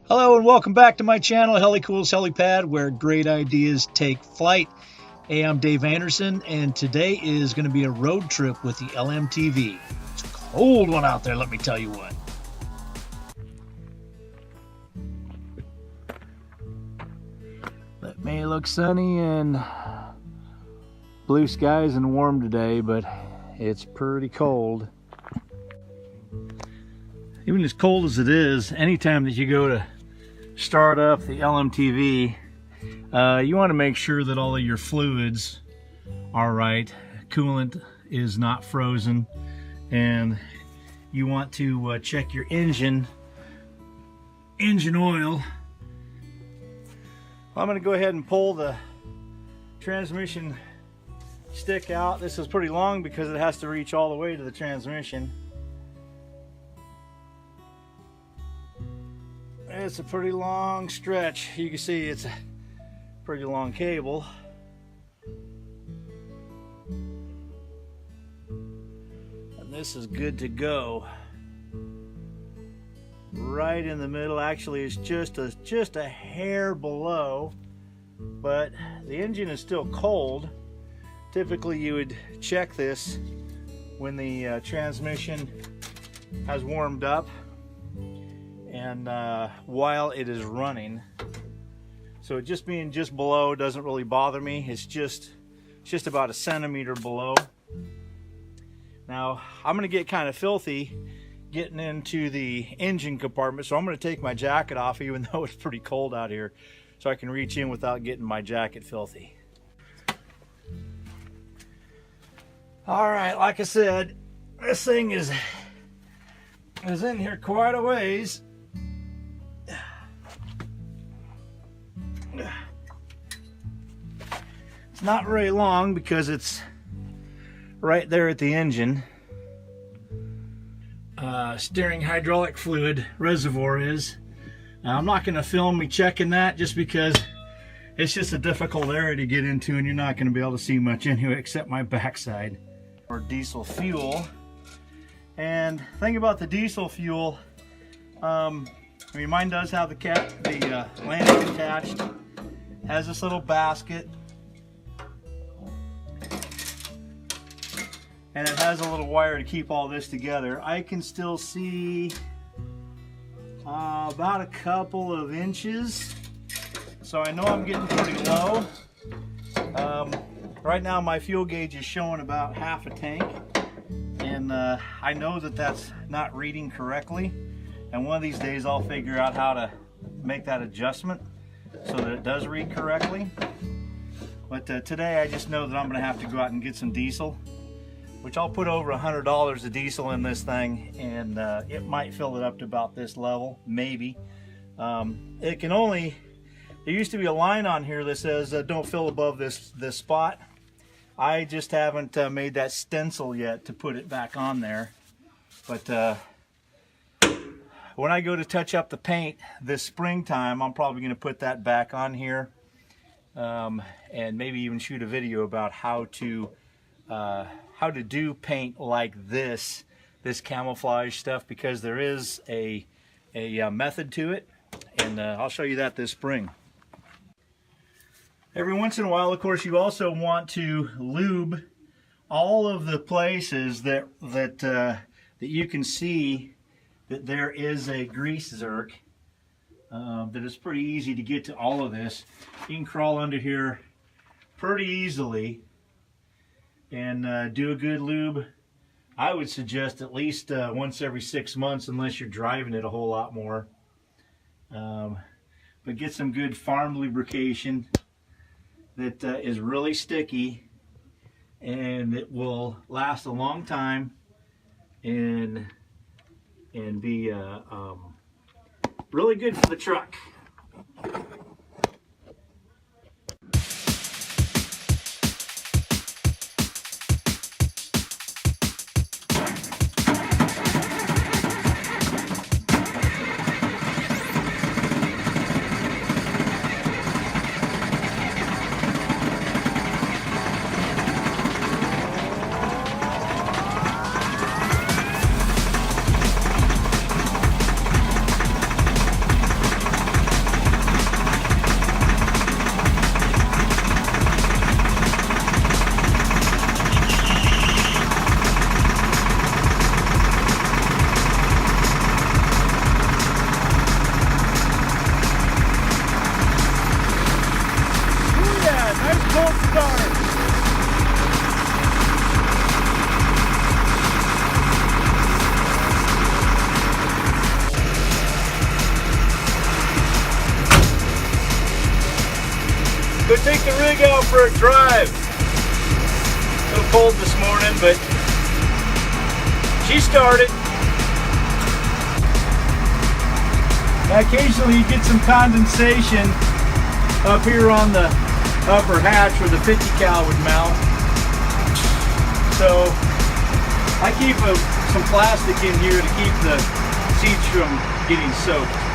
Hello and welcome back to my channel, Helicool's Helipad, where great ideas take flight. Hey, I'm Dave Anderson, and today is going to be a road trip with the LMTV. It's a cold one out there, let me tell you what. It may look sunny and blue skies and warm today, but it's pretty cold. Even as cold as it is, anytime that you go to start up the LMTV, you want to make sure that all of your fluids are right. Coolant is not frozen, and you want to check your engine oil. I'm going to go ahead and pull the transmission stick out. This is pretty long because it has to reach all the way to the transmission. It's a pretty long stretch. You can see it's a pretty long cable. And this is good to go. Right in the middle. Actually, it's just a hair below, but the engine is still cold. Typically you would check this when the transmission has warmed up and while it is running. So it just being just below doesn't really bother me. It's just about a centimeter below. Now I'm going to get kind of filthy getting into the engine compartment, so I'm going to take my jacket off even though it's pretty cold out here, so I can reach in without getting my jacket filthy. All right, like I said, this thing is in here quite a ways. It's not very long because it's right there at the engine. Steering hydraulic fluid reservoir is. I'm not going to film me checking that just because it's just a difficult area to get into and you're not going to be able to see much anyway except my backside. Or diesel fuel. And the thing about the diesel fuel, I mean, mine does have the landing attached. Has this little basket, and it has a little wire to keep all this together. I can still see about a couple of inches, so I know I'm getting pretty low. Right now my fuel gauge is showing about half a tank, and I know that that's not reading correctly, and one of these days I'll figure out how to make that adjustment so that it does read correctly. But today I just know that I'm going to have to go out and get some diesel, which I'll put over $100 of diesel in this thing, and it might fill it up to about this level, maybe. It can only, there used to be a line on here that says don't fill above this spot. I just haven't made that stencil yet to put it back on there. But when I go to touch up the paint this springtime, I'm probably going to put that back on here, and maybe even shoot a video about how to do paint like this camouflage stuff, because there is a method to it, and I'll show you that this spring. Every once in a while, of course, you also want to lube all of the places that you can see that there is a grease zerk. That is pretty easy to get to all of this. You can crawl under here pretty easily and do a good lube. I would suggest at least once every 6 months, unless you're driving it a whole lot more. But get some good farm lubrication that is really sticky, and it will last a long time and be really good for the truck. cold start. Go take the rig out for a drive. A little cold this morning, but she started. Now, occasionally you get some condensation up here on the upper hatch where the 50 cal would mount. So I keep some plastic in here to keep the seats from getting soaked.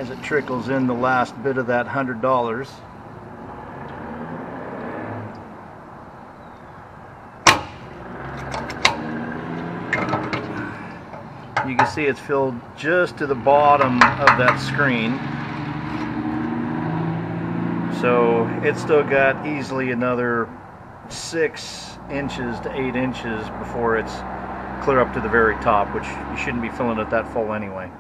as it trickles in the last bit of that $100. You can see it's filled just to the bottom of that screen. So it's still got easily another 6 inches to 8 inches before it's clear up to the very top, which you shouldn't be filling it that full anyway.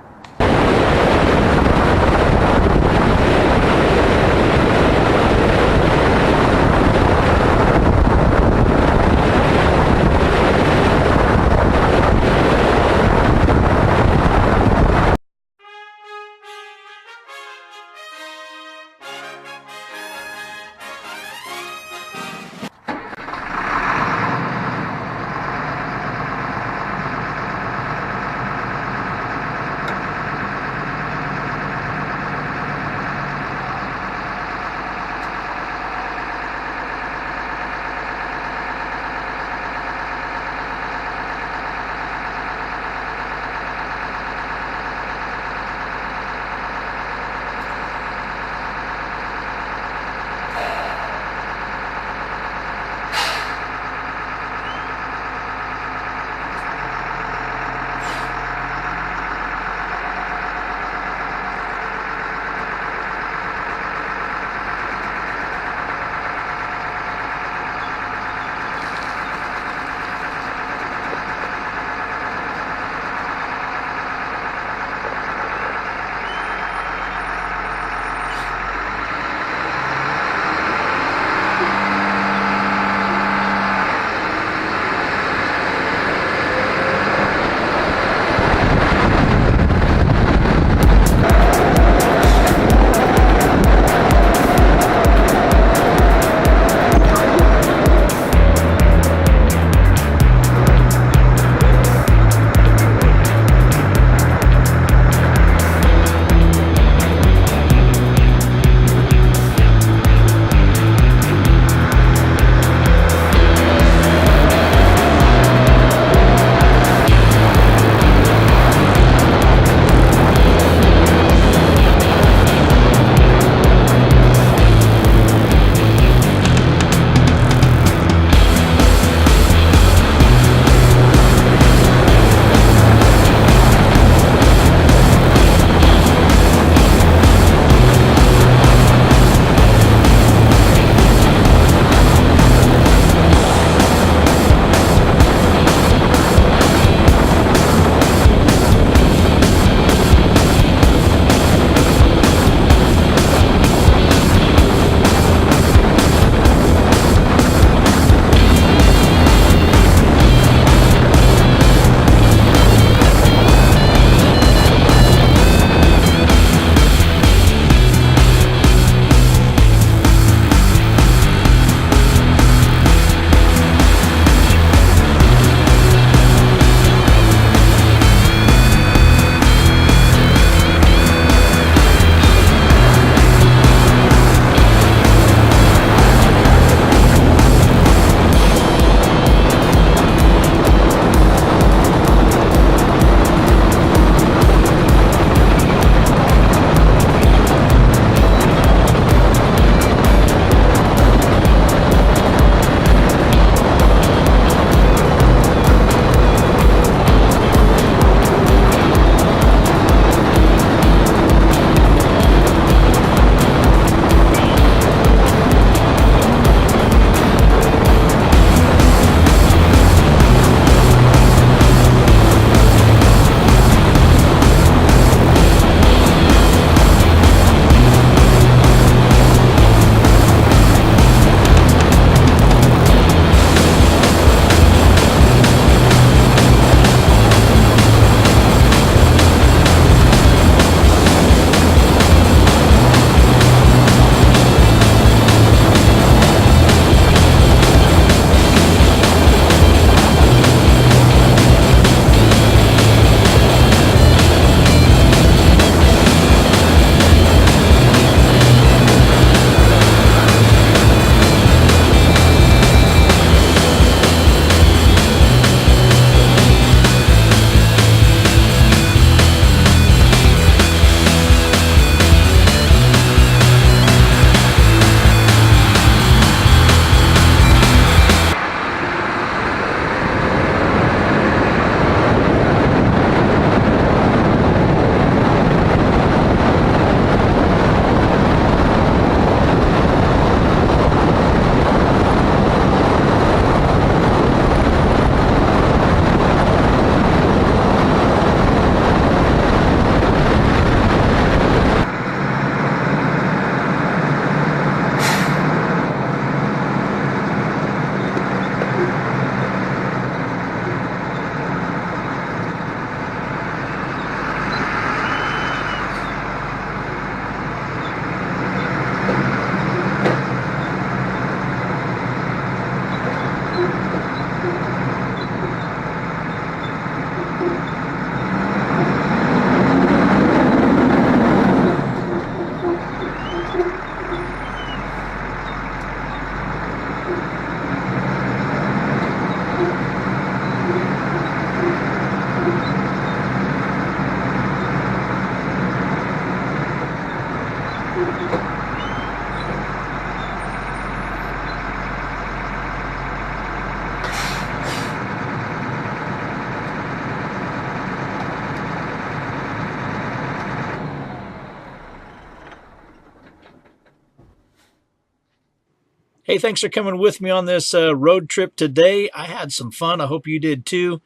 Hey, thanks for coming with me on this road trip today. I had some fun. I hope you did too.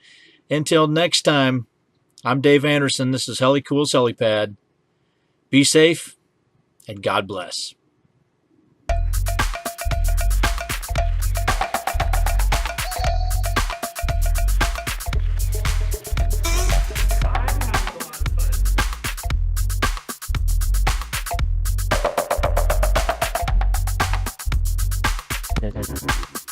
Until next time, I'm Dave Anderson. This is Helicool's Helipad. Be safe and God bless. Thank you.